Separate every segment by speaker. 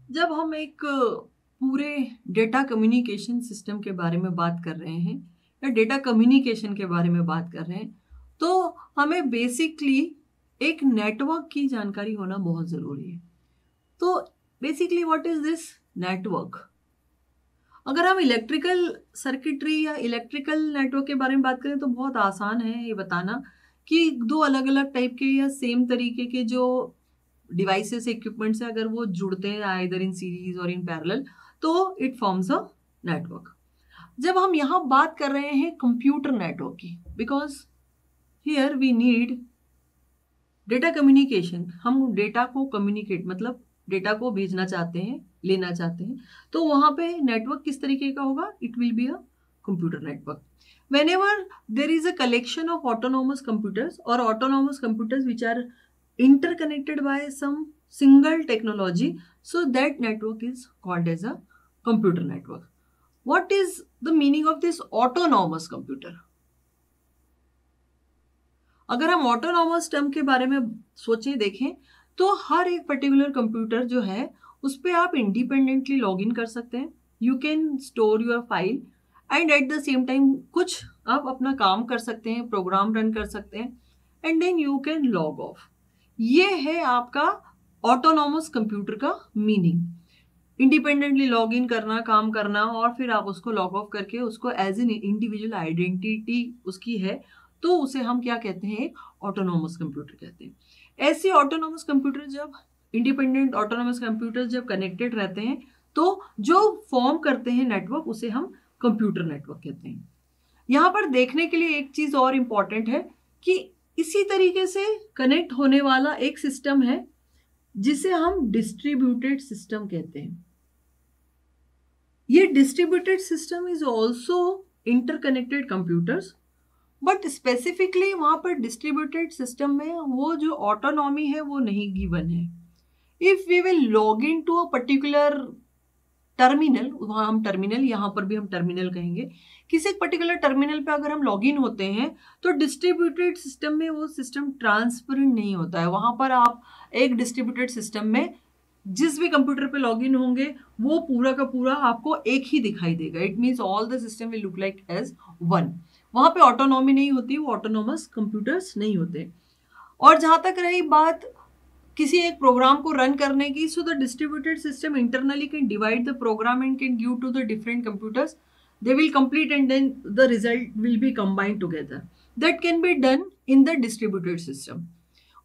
Speaker 1: जब हम एक पूरे डेटा कम्युनिकेशन सिस्टम के बारे में बात कर रहे हैं या डेटा कम्युनिकेशन के बारे में बात कर रहे हैं तो हमें बेसिकली एक नेटवर्क की जानकारी होना बहुत ज़रूरी है। तो basically what is this network? अगर हम इलेक्ट्रिकल सर्किटरी या इलेक्ट्रिकल नेटवर्क के बारे में बात करें तो बहुत आसान है ये बताना कि दो अलग अलग टाइप के या सेम तरीके के जो डिवाइसेस इक्विपमेंट्स है अगर वो जुड़ते हैं either in series or in parallel तो इट फॉर्म्स अ नेटवर्क। जब हम यहाँ बात कर रहे हैं कंप्यूटर नेटवर्क की, because here we need data communication, हम डेटा को कम्युनिकेट मतलब डेटा को भेजना चाहते हैं, लेना चाहते हैं, तो वहां पे नेटवर्क किस तरीके का होगा? It will be a computer network. whenever there is a collection of autonomous computers or autonomous computers which are interconnected by some single technology, so that network is called as a computer network. What is the meaning of this autonomous computer? अगर हम autonomous term के बारे में सोचें देखें तो हर एक particular computer जो है उस पर आप इंडिपेंडेंटली लॉग इन कर सकते हैं, you can store your file and eight the same time कुछ आप अपना काम कर सकते हैं, प्रोग्राम रन कर सकते हैं and then you can log off. ये है आपका ऑटोनॉमस कंप्यूटर का मीनिंग, इंडिपेंडेंटली लॉग इन करना, काम करना और फिर आप उसको लॉग ऑफ करके उसको एज एन इंडिविजुअल आइडेंटिटी उसकी है तो उसे हम क्या कहते हैं? ऑटोनॉमस कंप्यूटर कहते हैं। ऐसे ऑटोनॉमस कंप्यूटर जब इंडिपेंडेंट ऑटोनॉमस कंप्यूटर जब कनेक्टेड रहते हैं तो जो फॉर्म करते हैं नेटवर्क उसे हम कंप्यूटर नेटवर्क कहते हैं। यहाँ पर देखने के लिए एक चीज और इंपॉर्टेंट है कि इसी तरीके से कनेक्ट होने वाला एक सिस्टम है जिसे हम डिस्ट्रीब्यूटेड सिस्टम कहते हैं। ये distributed system is also interconnected computers, but specifically वहां पर डिस्ट्रीब्यूटेड सिस्टम में वो जो ऑटोनॉमी है वो नहीं गिवन है। If we will log in to a particular terminal, वहां हम टर्मिनल, यहाँ पर भी हम टर्मिनल कहेंगे, किसी एक पर्टिकुलर टर्मिनल पे अगर हम लॉग इन होते हैं तो डिस्ट्रीब्यूटेड सिस्टम में वो सिस्टम ट्रांसपेरेंट नहीं होता है। वहां पर आप एक डिस्ट्रीब्यूटेड सिस्टम में जिस भी कंप्यूटर पे लॉग इन होंगे वो पूरा का पूरा आपको एक ही दिखाई देगा। It means all the system will look like as one. वहां पे ऑटोनॉमी नहीं होती, वो ऑटोनॉमस कंप्यूटर्स नहीं होते। और जहां तक रही बात किसी एक प्रोग्राम को रन करने की, so the distributed system internally can divide the program and can give to the different computers, they will complete and then the result will be combined together. That can be done in the distributed system.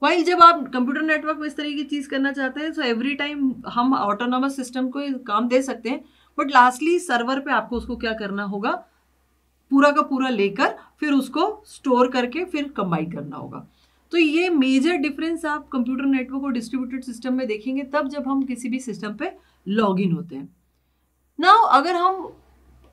Speaker 1: While जब आप computer network में इस तरह की चीज करना चाहते हैं तो एवरी टाइम हम ऑटोनॉमस सिस्टम को काम दे सकते हैं, बट लास्टली सर्वर पे आपको उसको क्या करना होगा? पूरा का पूरा लेकर फिर उसको स्टोर करके फिर कंबाइन करना होगा। तो ये मेजर डिफरेंस आप कंप्यूटर नेटवर्क और डिस्ट्रीब्यूटेड सिस्टम में देखेंगे तब जब हम किसी भी सिस्टम पे लॉग इन होते हैं। नाउ अगर हम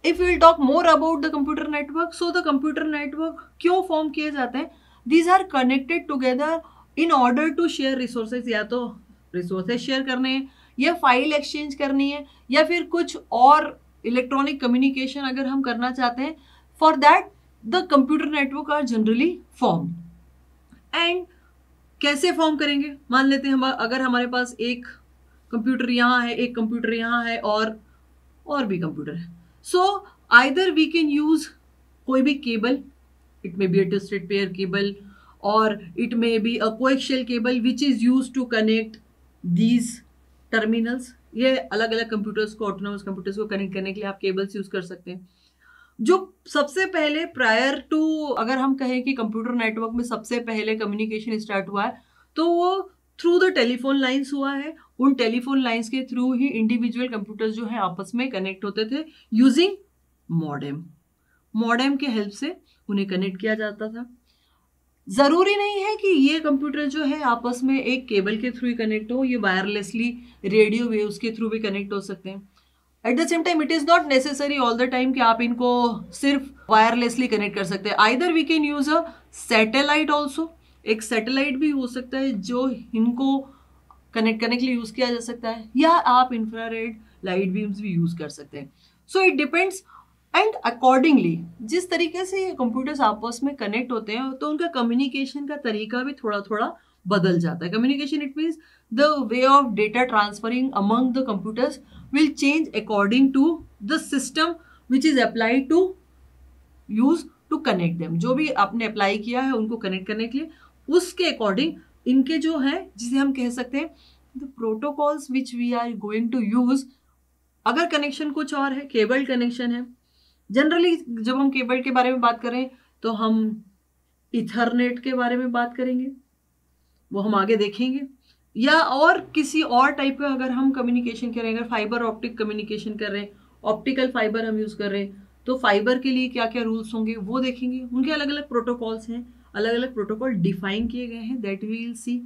Speaker 1: if will talk more about the computer network, so the computer network क्यों फॉर्म किए जाते हैं? These are connected together in order to share resources, या तो रिसोर्सेज शेयर करने हैं या फाइल एक्सचेंज करनी है या फिर कुछ और इलेक्ट्रॉनिक कम्युनिकेशन अगर हम करना चाहते हैं। For that the computer network are generally form. And कैसे फॉर्म करेंगे? मान लेते हैं हम अगर हमारे पास एक कंप्यूटर यहाँ है, एक कंप्यूटर यहाँ है और भी कंप्यूटर है, so either we can use कोई भी cable, it may be a twisted pair cable और it may be a coaxial cable which is use to connect these terminals. ये अलग अलग कंप्यूटर्स को, ऑटोनॉमस कंप्यूटर्स को कनेक्ट करने के लिए आप केबल्स यूज कर सकते हैं। जो सबसे पहले प्रायर टू अगर हम कहें कि कंप्यूटर नेटवर्क में सबसे पहले कम्युनिकेशन स्टार्ट हुआ है तो वो थ्रू द टेलीफोन लाइंस हुआ है। उन टेलीफोन लाइंस के थ्रू ही इंडिविजुअल कंप्यूटर्स जो है आपस में कनेक्ट होते थे यूजिंग मॉडेम। मॉडेम के हेल्प से उन्हें कनेक्ट किया जाता था। जरूरी नहीं है कि ये कंप्यूटर जो है आपस में एक केबल के थ्रू ही कनेक्ट हो, ये वायरलेसली रेडियो वेव्स के थ्रू भी कनेक्ट हो सकते हैं। At the same time it is not necessary all the time कि आप इनको सिर्फ वायरलेसली कनेक्ट कर सकते हैं। Either we can use a satellite also, एक सैटेलाइट भी हो सकता है जो इनको कनेक्ट करने के लिए यूज किया जा सकता है, या आप इंफ्रारेड लाइट बीम्स भी यूज कर सकते हैं। So it depends and accordingly जिस तरीके से ये कंप्यूटर्स आपस में कनेक्ट होते हैं तो उनका कम्युनिकेशन का तरीका भी थोड़ा थोड़ा बदल जाता है. Communication it means the way of data transferring among the computers will change according to the system which is applied to use to connect them. जो भी आपने अप्लाई किया है उनको कनेक्ट करने के लिए, उसके अकॉर्डिंग इनके जो है, जिसे हम कह सकते हैं the protocols which we are going to use. अगर कनेक्शन कुछ और है, केबल कनेक्शन है, जनरली जब हम केबल के बारे में बात करें तो हम इथरनेट के बारे में बात करेंगे, वो हम आगे देखेंगे. या और किसी और टाइप का अगर हम कम्युनिकेशन कर रहे हैं, अगर फाइबर ऑप्टिक कम्युनिकेशन कर रहे हैं, ऑप्टिकल फाइबर हम यूज कर रहे हैं, तो फाइबर के लिए क्या क्या रूल्स होंगे वो देखेंगे. उनके अलग अलग प्रोटोकॉल्स हैं, अलग अलग प्रोटोकॉल डिफाइन किए गए हैं, that we will see.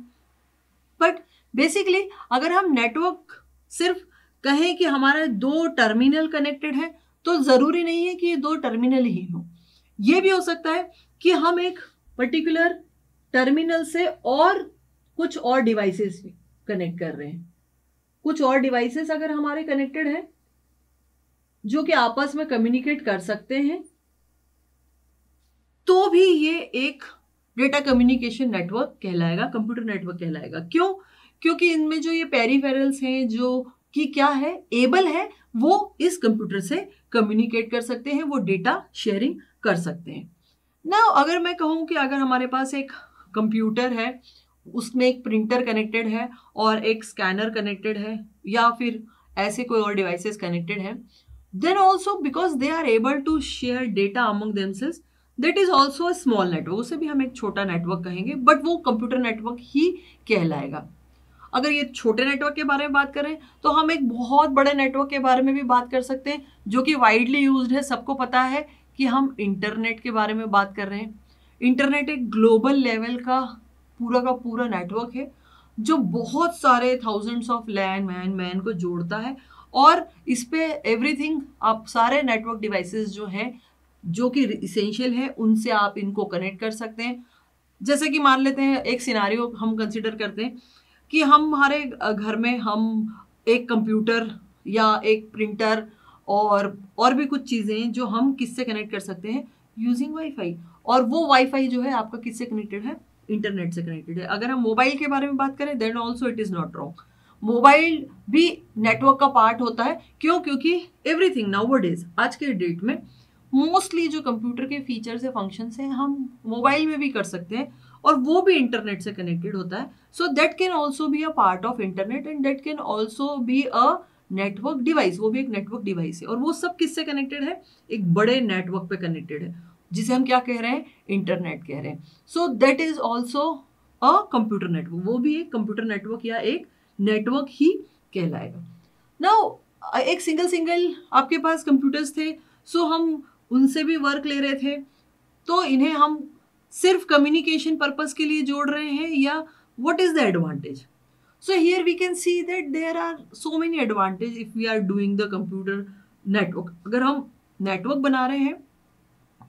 Speaker 1: But basically अगर हम नेटवर्क सिर्फ कहें कि हमारा 2 टर्मिनल कनेक्टेड है, तो जरूरी नहीं है कि ये 2 टर्मिनल ही हो. ये भी हो सकता है कि हम एक पर्टिकुलर टर्मिनल से और कुछ और डिवाइसेस कनेक्ट कर रहे हैं. कुछ और डिवाइसेस अगर हमारे कनेक्टेड हैं जो कि आपस में कम्युनिकेट कर सकते हैं, तो भी ये एक डेटा कम्युनिकेशन नेटवर्क कहलाएगा, कंप्यूटर नेटवर्क कहलाएगा. क्यों? क्योंकि इनमें जो ये पेरिफेरल्स हैं जो कि क्या है, एबल है, वो इस कंप्यूटर से कम्युनिकेट कर सकते हैं, वो डेटा शेयरिंग कर सकते हैं. ना अगर मैं कहूँ कि अगर हमारे पास एक कंप्यूटर है, उसमें एक प्रिंटर कनेक्टेड है और एक स्कैनर कनेक्टेड है, या फिर ऐसे कोई और डिवाइसेस कनेक्टेड है, then also because they are able to share data among themselves, that is also a small network. उसे भी हम एक छोटा नेटवर्क कहेंगे, बट वो कंप्यूटर नेटवर्क ही कहलाएगा. अगर ये छोटे नेटवर्क के बारे में बात करें तो हम एक बहुत बड़े नेटवर्क के बारे में भी बात कर सकते हैं, जो कि वाइडली यूज्ड है. सबको पता है कि हम इंटरनेट के बारे में बात कर रहे हैं. इंटरनेट एक ग्लोबल लेवल का पूरा नेटवर्क है जो बहुत सारे थाउजेंड्स ऑफ मैन को जोड़ता है. और इस पे एवरीथिंग, आप सारे नेटवर्क डिवाइसेस जो हैं जो कि इसेंशियल है, उनसे आप इनको कनेक्ट कर सकते हैं. जैसे कि मान लेते हैं, एक सिनारियो हम कंसिडर करते हैं कि हम हमारे घर में हम एक कंप्यूटर या एक प्रिंटर और भी कुछ चीज़ें जो हम किससे कनेक्ट कर सकते हैं, यूजिंग वाईफाई. और वो वाईफाई जो है आपका किससे कनेक्टेड है, इंटरनेट से कनेक्टेड है. अगर हम मोबाइल के बारे में बात करें, then also it is not wrong. Mobile भी नेटवर्क का पार्ट होता है. क्यों? क्योंकि एवरीथिंग नाउअडेज, आज के डेट में मोस्टली जो कंप्यूटर के फीचर्स या फंक्शंस हैं हम मोबाइल में भी कर सकते हैं, और वो भी इंटरनेट से कनेक्टेड होता है. So that can also be a part of internet, and that can also be a network device. वो भी एक नेटवर्क डिवाइस है, और वो सब किससे कनेक्टेड है, एक बड़े नेटवर्क पे कनेक्टेड है, जिसे हम क्या कह रहे हैं, इंटरनेट कह रहे हैं. So that is also a computer network. वो भी एक कंप्यूटर नेटवर्क या एक नेटवर्क ही कहलाएगा. नाउ एक सिंगल आपके पास कंप्यूटर्स थे, सो हम उनसे भी वर्क ले रहे थे, तो इन्हें हम सिर्फ कम्युनिकेशन पर्पस के लिए जोड़ रहे हैं, या what is the advantage? So here we can see that there are so many advantage if we are doing the computer network. अगर हम नेटवर्क बना रहे हैं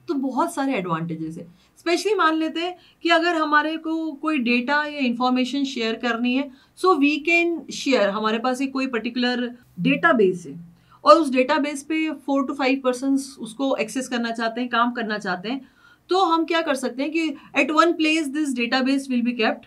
Speaker 1: तो बहुत सारे एडवांटेजेस है. स्पेशली मान लेते हैं कि अगर हमारे को कोई डेटा या इंफॉर्मेशन शेयर करनी है, सो वी कैन शेयर. हमारे पास एक कोई पर्टिकुलर डेटाबेस है और उस डेटाबेस पे 4 to 5 पर्सन्स उसको एक्सेस करना चाहते हैं, काम करना चाहते हैं, तो हम क्या कर सकते हैं कि at one place this database will be kept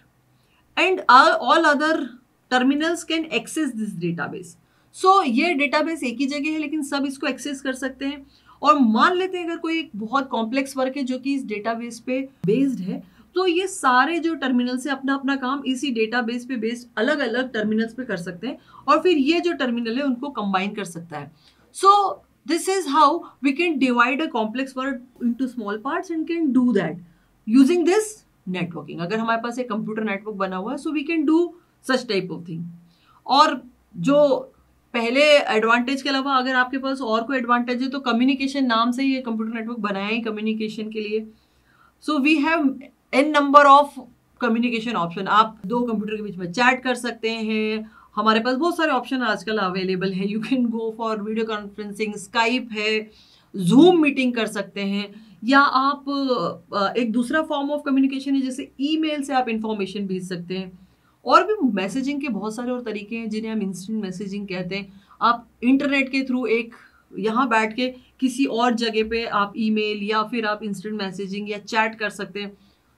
Speaker 1: and all other terminals can access this database. So ये डेटाबेस एक ही जगह है, लेकिन सब इसको एक्सेस कर सकते हैं. और मान लेते हैं अगर कोई एक बहुत कॉम्प्लेक्स वर्क है जो कि इस डेटाबेस पे बेस्ड है, तो ये सारे जो टर्मिनल से अपना अपना काम इसी डेटाबेस पे बेस्ड अलग अलग टर्मिनल्स पे कर सकते हैं, और फिर ये जो टर्मिनल है उनको कंबाइन कर सकता है. So this is how we can divide a complex work into small parts and can do that using this networking. अगर हमारे पास एक कंप्यूटर नेटवर्क बना हुआ है, so we can do such type of thing. और जो पहले एडवांटेज के अलावा अगर आपके पास और कोई एडवांटेज है, तो कम्युनिकेशन, नाम से ये कंप्यूटर नेटवर्क बनाया ही कम्युनिकेशन के लिए. So we have an number of communication option. आप 2 कंप्यूटर के बीच में चैट कर सकते हैं. हमारे पास बहुत सारे ऑप्शन आजकल अवेलेबल है. You can go for video conferencing, Skype है, जूम मीटिंग कर सकते हैं, या आप एक दूसरा फॉर्म ऑफ कम्युनिकेशन है जैसे ईमेल से आप इंफॉर्मेशन भेज सकते हैं. और भी मैसेजिंग के बहुत सारे और तरीके हैं जिन्हें हम इंस्टेंट मैसेजिंग कहते हैं. आप इंटरनेट के थ्रू एक यहाँ बैठ के किसी और जगह पे आप ईमेल या फिर आप इंस्टेंट मैसेजिंग या चैट कर सकते हैं.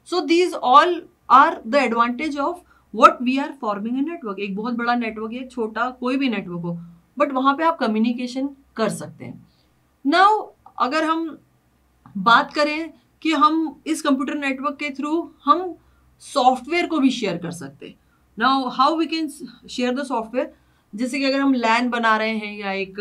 Speaker 1: So these all are the advantage of what we are forming a network. एक बहुत बड़ा नेटवर्क है, एक छोटा कोई भी नेटवर्क हो, बट वहां पे आप कम्युनिकेशन कर सकते हैं। नाउ अगर हम बात करें कि हम इस कंप्यूटर नेटवर्क के थ्रू हम सॉफ्टवेयर को भी शेयर कर सकते हैं। Now how we can share the software, जैसे कि अगर हम लैन बना रहे हैं या एक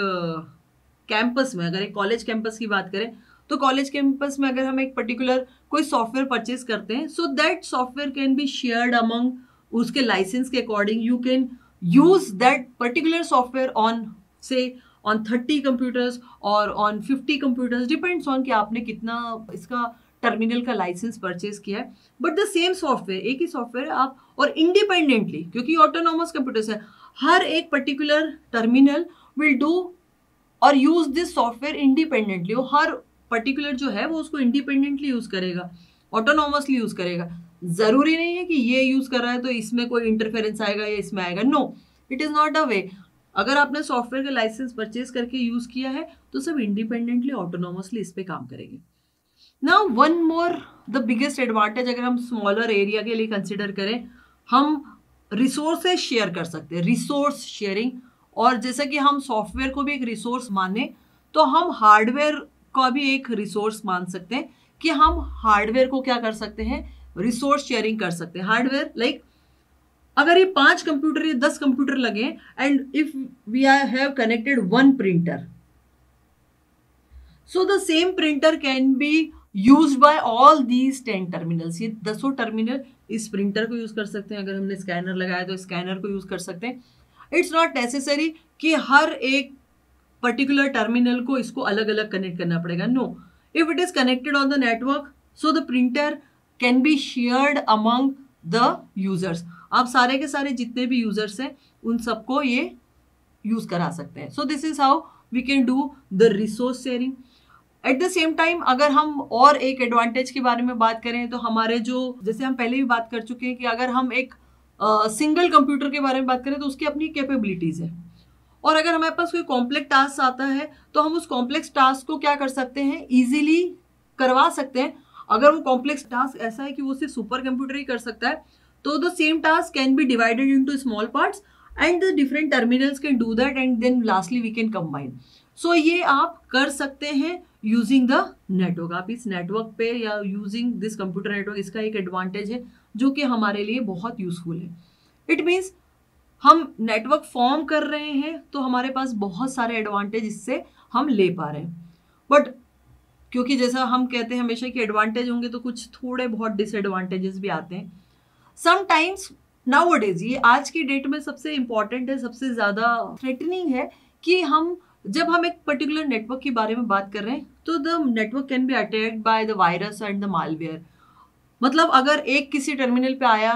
Speaker 1: कैंपस में, अगर एक कॉलेज कैंपस की बात करें तो कॉलेज कैंपस में अगर हम एक पर्टिकुलर कोई सॉफ्टवेयर परचेज करते हैं, so that software can be shared among, उसके लाइसेंस के according you can use that particular software on से ऑन 30 कंप्यूटर्स और ऑन 50 कंप्यूटर्स, डिपेंड्स ऑन कि आपने कितना इसका टर्मिनल का लाइसेंस परचेज किया है। बट द सेम सॉफ्टवेयर, एक ही सॉफ्टवेयर आप, और इंडिपेंडेंटली, क्योंकि ऑटोनोमस कंप्यूटर्स है, हर एक पर्टिकुलर टर्मिनल विल डू और यूज दिस सॉफ्टवेयर इंडिपेंडेंटली। वो हर पर्टिकुलर जो है वो उसको इंडिपेंडेंटली यूज करेगा, ऑटोनोमसली यूज करेगा। जरूरी नहीं है कि ये यूज कर रहा है तो इसमें कोई इंटरफेरेंस आएगा या इसमें आएगा, no, it is not a way. अगर आपने सॉफ्टवेयर का लाइसेंस परचेज करके यूज किया है तो सब इंडिपेंडेंटली ऑटोनोमसली इस पे काम करेंगे। Now one more the biggest advantage, अगर हम स्मॉलर एरिया के लिए कंसिडर करें, हम रिसोर्सेज शेयर कर सकते हैं, रिसोर्स शेयरिंग। और जैसा कि हम सॉफ्टवेयर को भी एक रिसोर्स माने, तो हम हार्डवेयर का भी एक रिसोर्स मान सकते हैं कि हम हार्डवेयर को क्या कर सकते हैं, रिसोर्स शेयरिंग कर सकते हैं। हार्डवेयर लाइक अगर ये 5 कंप्यूटर या 10 कंप्यूटर लगे and if we have connected one printer, so the same printer can be used by all these 10 terminals. ये 10 टर्मिनल इस प्रिंटर को यूज कर सकते हैं, अगर हमने स्कैनर लगाया तो स्कैनर को यूज कर सकते हैं। इट्स नॉट नेसेसरी कि हर एक पर्टिकुलर टर्मिनल को इसको अलग अलग कनेक्ट करना पड़ेगा, no, if it is connected on the network so the printer can be shared among the users. आप सारे के सारे जितने भी यूजर्स हैं उन सबको ये यूज करा सकते हैं। So this is how we can do the resource sharing. At the same time अगर हम और एक एडवांटेज के बारे में बात करें तो हमारे जो, जैसे हम पहले भी बात कर चुके हैं कि अगर हम एक सिंगल कंप्यूटर के बारे में बात करें तो उसकी अपनी कैपेबिलिटीज है, और अगर हमारे पास कोई कॉम्प्लेक्स टास्क आता है तो हम उस कॉम्प्लेक्स टास्क को क्या कर सकते हैं, इजीली करवा सकते हैं। अगर वो कॉम्प्लेक्स टास्क ऐसा है कि वो सिर्फ सुपर कंप्यूटर ही कर सकता है, तो the same task can be divided into small parts and the different terminals can do that and then lastly we can combine. So ये आप कर सकते हैं यूजिंग द नेटवर्क। आप इस नेटवर्क पे या यूजिंग दिस कंप्यूटर नेटवर्क, इसका एक एडवांटेज है जो कि हमारे लिए बहुत यूजफुल है। इट मीन्स हम नेटवर्क फॉर्म कर रहे हैं तो हमारे पास बहुत सारे एडवांटेज इससे हम ले पा रहे हैं। बट क्योंकि जैसा हम कहते हैं हमेशा कि एडवांटेज होंगे तो कुछ थोड़े बहुत डिसएडवांटेजेस भी आते हैं समटाइम्स। नाउअडेज ये आज की डेट में सबसे इंपॉर्टेंट है, सबसे ज्यादा थ्रेटनिंग है कि जब हम एक पर्टिकुलर नेटवर्क के बारे में बात कर रहे हैं तो the network can be attacked by the virus and the malware. मतलब अगर एक किसी टर्मिनल पे आया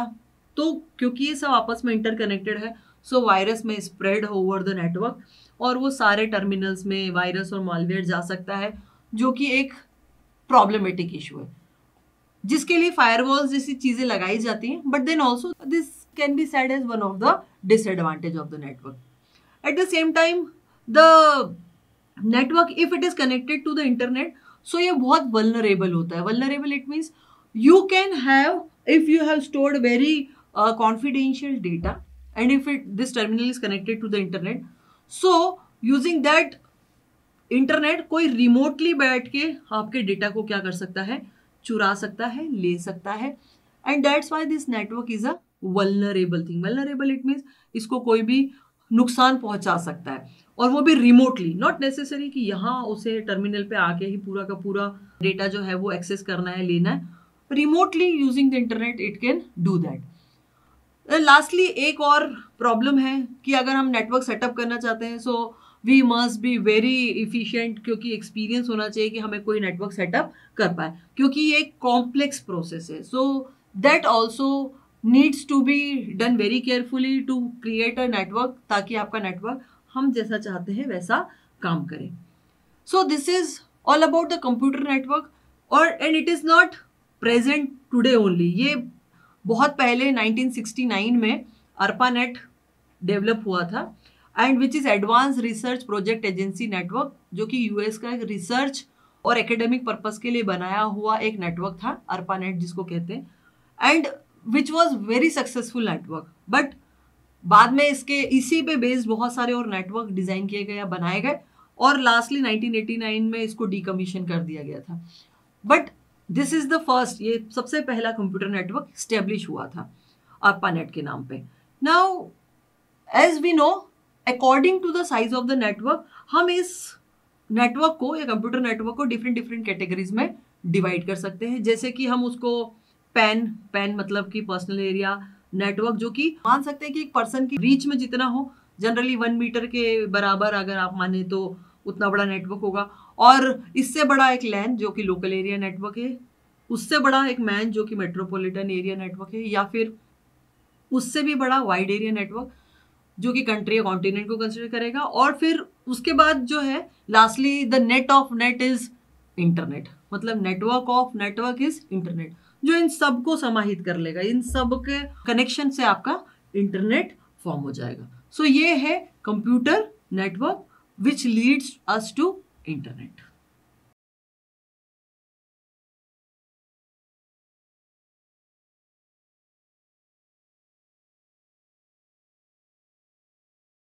Speaker 1: तो क्योंकि ये सब आपस में इंटरकनेक्टेड है, सो वायरस में स्प्रेड ओवर द नेटवर्क और वो सारे टर्मिनल्स में वायरस और मालवेयर जा सकता है, जो कि एक प्रॉब्लमेटिक इशू है जिसके लिए फायरवॉल्स जैसी चीजें लगाई जाती हैं। But then also this can be said as one of the disadvantage of the network. At the same time the network if it is connected to the internet, so ये बहुत वल्नरेबल होता है। Vulnerable it means you can have, if you have stored very confidential data and if this terminal is connected to the internet, so using that internet कोई remotely बैठ के आपके data को क्या कर सकता है, चुरा सकता है, ले सकता है, and that's why this network is a vulnerable thing. Vulnerable it means इसको कोई भी नुकसान पहुंचा सकता है और वो भी रिमोटली, नॉट नेसेसरी कि यहाँ उसे टर्मिनल पे आके ही पूरा का पूरा डेटा जो है वो एक्सेस करना है, लेना है। Remotely using the internet it can do that. Lastly एक और प्रॉब्लम है कि अगर हम नेटवर्क सेटअप करना चाहते हैं so we must be very efficient, क्योंकि एक्सपीरियंस होना चाहिए कि हमें कोई नेटवर्क सेटअप कर पाए, क्योंकि ये एक कॉम्प्लेक्स प्रोसेस है। So that also needs to be done very carefully to create a network, ताकि आपका नेटवर्क हम जैसा चाहते हैं वैसा काम करे। So this is all about the computer network. और and it is not present today only, ये बहुत पहले 1969 में ARPANET डेवलप हुआ था and which is advance research project agency network, जो कि यूएस का एक रिसर्च और एकेडमिक पर्पस के लिए बनाया हुआ एक नेटवर्क था, ARPANET जिसको कहते हैं। And which was very successful network. But बाद में इसके इसी पे बेस्ड बहुत सारे और नेटवर्क डिजाइन किए गए या बनाए गए, और लास्टली 1989 में इसको डीकमीशन कर दिया गया था। But this is the first, ये सबसे पहला कंप्यूटर नेटवर्क स्टेब्लिश हुआ था ARPANET के नाम पे। Now as we know, according to the size of the network, हम इस नेटवर्क को या कंप्यूटर नेटवर्क को डिफरेंट डिफरेंट कैटेगरीज में डिवाइड कर सकते हैं। जैसे कि हम उसको पैन मतलब कि पर्सनल एरिया नेटवर्क, जो कि मान सकते हैं कि एक पर्सन की रीच में जितना हो, जनरली 1 मीटर के बराबर अगर आप माने तो उतना बड़ा नेटवर्क होगा। और इससे बड़ा एक लैन जो कि लोकल एरिया नेटवर्क है, उससे बड़ा एक मैन जो कि मेट्रोपॉलिटन एरिया नेटवर्क है, या फिर उससे भी बड़ा वाइड एरिया नेटवर्क जो कि कंट्री या कॉन्टिनेंट को कंसिडर करेगा। और फिर उसके बाद जो है lastly the net of net is internet, मतलब network of network is internet, जो इन सब को समाहित कर लेगा, इन सब के कनेक्शन से आपका इंटरनेट फॉर्म हो जाएगा। सो ये है computer network which leads us to internet.